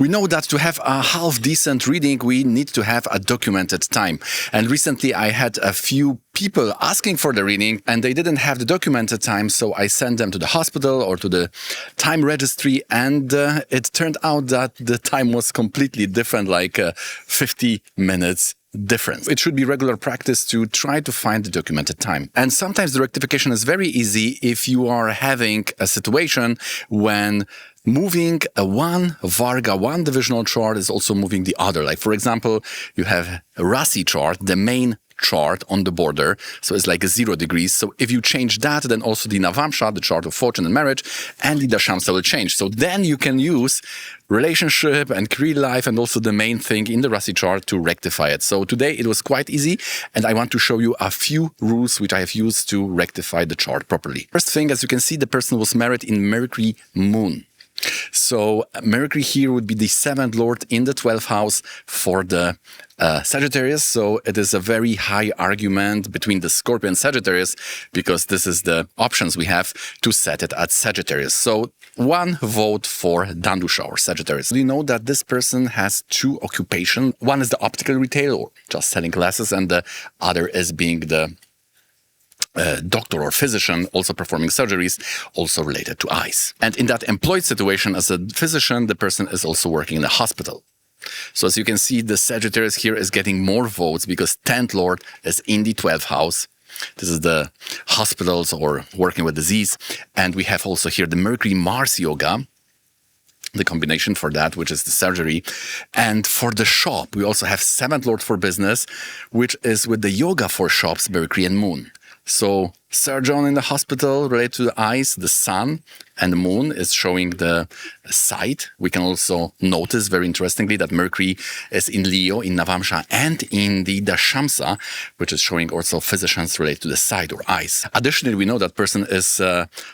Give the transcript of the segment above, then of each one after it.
We know that to have a half-decent reading, we need to have a documented time. And recently I had a few people asking for the reading and they didn't have the documented time, so I sent them to the hospital or to the time registry, and it turned out that the time was completely different, like 50 minutes difference. It should be regular practice to try to find the documented time. And sometimes the rectification is very easy if you are having a situation when moving one Varga, one divisional chart is also moving the other. Like, for example, you have a Rasi chart, the main chart on the border, so it's like a 0 degrees. So if you change that, then also the Navamsa, the chart of fortune and marriage, and the Dashamsa will change. So then you can use relationship and career life and also the main thing in the Rasi chart to rectify it. So today it was quite easy, and I want to show you a few rules which I have used to rectify the chart properly. First thing, as you can see, the person was married in Mercury moon. So Mercury here would be the 7th lord in the 12th house for the Sagittarius. So it is a very high argument between the Scorpio and Sagittarius, because this is the options we have to set it at Sagittarius. So one vote for Dandusha or Sagittarius. You know that this person has two occupations. One is the optical retail, or just selling glasses, and the other is being the doctor or physician, also performing surgeries, also related to eyes. And in that employed situation as a physician, the person is also working in a hospital. So as you can see, the Sagittarius here is getting more votes because 10th lord is in the 12th house. This is the hospitals or working with disease. And we have also here the Mercury-Mars yoga, the combination for that, which is the surgery. And for the shop, we also have 7th lord for business, which is with the yoga for shops, Mercury and Moon. So surgeon in the hospital related to the eyes, the sun and the moon is showing the sight. We can also notice very interestingly that Mercury is in Leo, in Navamsa, and in the Dashamsa, which is showing also physicians related to the sight or eyes. Additionally, we know that person is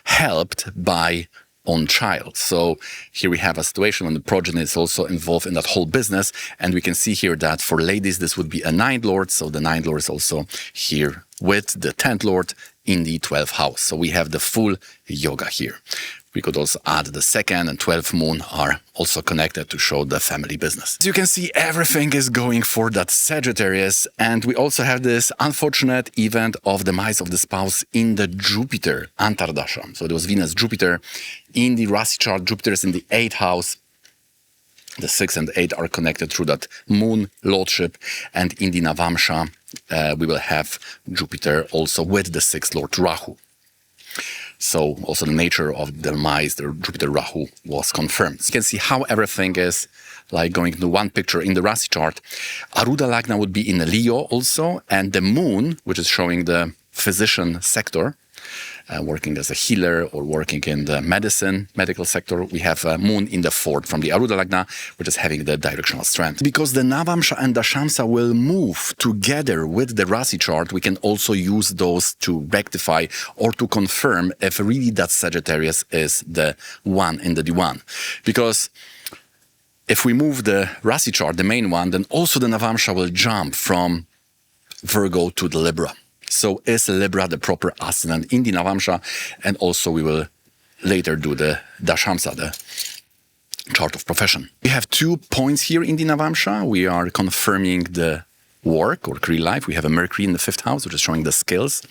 helped by own child. So here we have a situation when the progeny is also involved in that whole business. And we can see here that for ladies, this would be a 9th lord. So the 9th lord is also here with the 10th lord in the 12th house. So we have the full yoga here. We could also add the 2nd and 12th moon are also connected to show the family business. As you can see, everything is going for that Sagittarius. And we also have this unfortunate event of the demise of the spouse in the Jupiter Antardasha. So there was Venus, Jupiter in the Rasi chart. Jupiter is in the 8th house. The 6 and 8 are connected through that moon lordship. And in the Navamsa, we will have Jupiter also with the 6th lord Rahu. So also the nature of the demise, the Jupiter Rahu, was confirmed. So you can see how everything is like going into one picture in the Rasi chart. Aruda Lagna would be in Leo also, and the moon, which is showing the physician sector, working as a healer or working in the medical sector. We have moon in the 4th from the Aruda Lagna, which is having the directional strength. Because the Navamsa and Dashamsa will move together with the Rasi chart, we can also use those to rectify or to confirm if really that Sagittarius is the one in the D1. Because if we move the Rasi chart, the main one, then also the Navamsa will jump from Virgo to the Libra. So is Libra the proper ascendant in the Navamsa? And also we will later do the Dashamsa, the chart of profession. We have 2 points here in the Navamsa. We are confirming the work or career life. We have a Mercury in the 5th house, which is showing the skills.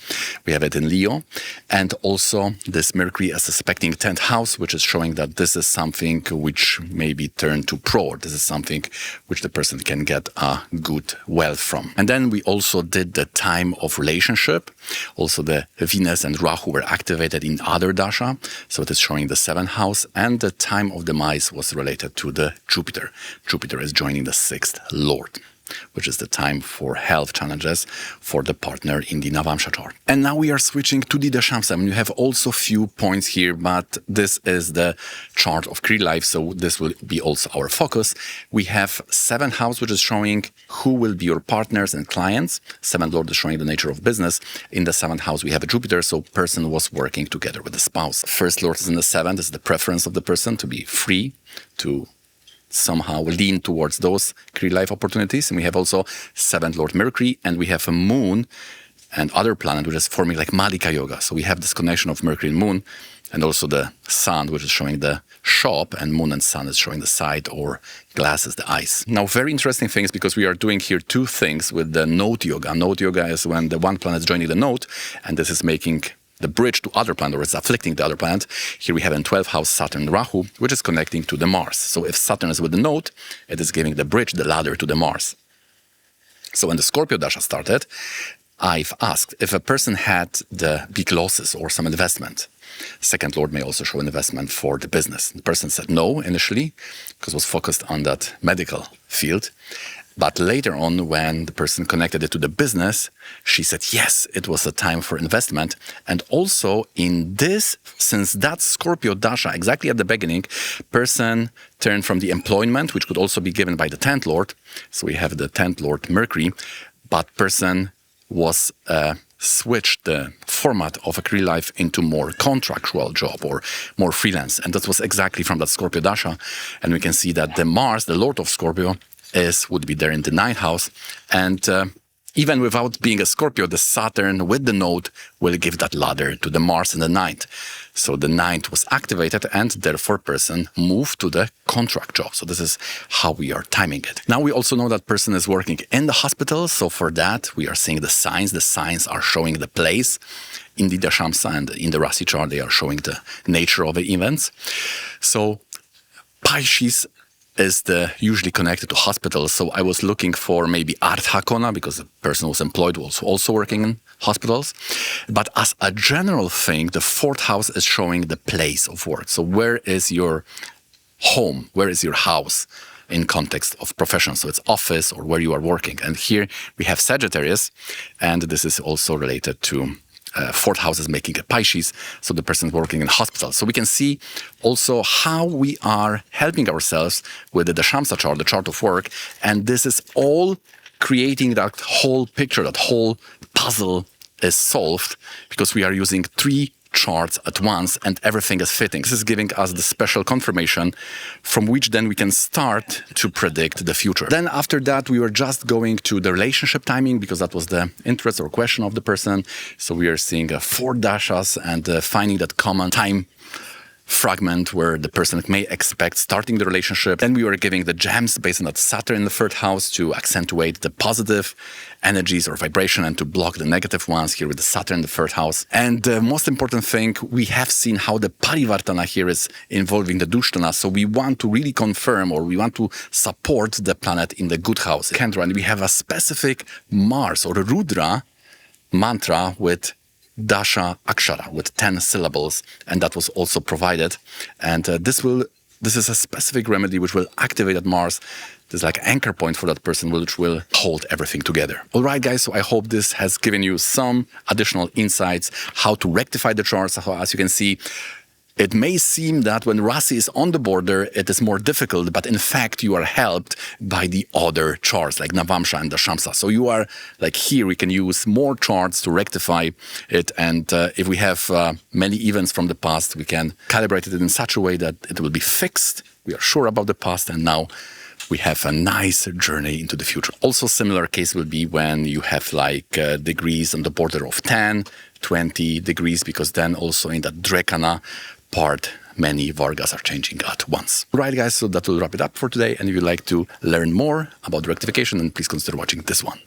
We have it in Leo. And also this Mercury as aspecting 10th house, which is showing that this is something which may be turned to pro. This is something which the person can get a good wealth from. And then we also did the time of relationship. Also the Venus and Rahu were activated in other dasha. So it is showing the 7th house. And the time of demise was related to the Jupiter. Jupiter is joining the 6th lord, which is the time for health challenges for the partner in the Navamsa chart. And now we are switching to the Dashamsa. I mean, you have also few points here, but this is the chart of career life, so this will be also our focus. We have 7th house, which is showing who will be your partners and clients. 7th lord is showing the nature of business. In the 7th house, we have a Jupiter, so person was working together with the spouse. 1st lord is in the 7th, is the preference of the person to be free, to somehow lean towards those career life opportunities. And we have also 7th lord Mercury, and we have a moon and other planet which is forming like Malika yoga. So we have this connection of Mercury and moon and also the sun, which is showing the shop, and moon and sun is showing the side, or glasses, the eyes. Now, very interesting thing is because we are doing here two things with the node yoga. Node yoga is when the one planet is joining the node, and this is making the bridge to other planet, or it's afflicting the other planet. Here we have in 12th house Saturn Rahu, which is connecting to the Mars. So if Saturn is with the node, it is giving the bridge, the ladder to the Mars. So when the Scorpio Dasha started, I've asked if a person had the big losses or some investment. Second Lord may also show an investment for the business. The person said no initially, because it was focused on that medical field. But later on, when the person connected it to the business, she said, yes, it was a time for investment. And also in this, since that Scorpio Dasha, exactly at the beginning, person turned from the employment, which could also be given by the 10th Lord. So we have the 10th Lord Mercury, but person was switched the format of a career life into more contractual job or more freelance. And that was exactly from that Scorpio Dasha. And we can see that the Mars, the Lord of Scorpio, would be there in the 9th house. And even without being a Scorpio, the Saturn with the node will give that ladder to the Mars in the 9th. So the 9th was activated, and therefore person moved to the contract job. So this is how we are timing it. Now we also know that person is working in the hospital. So for that, we are seeing the signs. The signs are showing the place in the Dashamsa, and in the Rasi chart, they are showing the nature of the events. So Pisces is usually connected to hospitals. So I was looking for maybe Ardhakona, because the person who was employed was also working in hospitals. But as a general thing, the 4th house is showing the place of work. So where is your home? Where is your house in context of profession? So it's office or where you are working. And here we have Sagittarius, and this is also related to 4th house is making a Pisces, so the person working in hospital. So we can see also how we are helping ourselves with the Dashamsa chart, the chart of work, and this is all creating that whole picture, that whole puzzle is solved because we are using 3 charts at once and everything is fitting. This is giving us the special confirmation from which then we can start to predict the future. Then after that, we were just going to the relationship timing because that was the interest or question of the person. So we are seeing 4 dashas and finding that common time fragment where the person may expect starting the relationship. Then we were giving the gems based on that Saturn in the 3rd house to accentuate the positive energies or vibration and to block the negative ones here with the Saturn in the 3rd house. And the most important thing, we have seen how the Parivartana here is involving the Dushtana. So we want to really confirm, or we want to support the planet in the good house. Kendra, and we have a specific Mars or a Rudra mantra with Dasha Akshara with 10 syllables, and that was also provided. And this is a specific remedy which will activate that Mars. This is like an anchor point for that person, which will hold everything together. All right, guys, so I hope this has given you some additional insights how to rectify the charts. As you can see, it may seem that when Rasi is on the border, it is more difficult, but in fact, you are helped by the other charts like Navamsa and Dashamsa. So you are like here, we can use more charts to rectify it. And if we have many events from the past, we can calibrate it in such a way that it will be fixed. We are sure about the past, and now we have a nice journey into the future. Also, similar case will be when you have like degrees on the border of 10, 20 degrees, because then also in that Drekana part, many Vargas are changing at once. Right, guys, so that will wrap it up for today. And if you'd like to learn more about rectification, then please consider watching this one.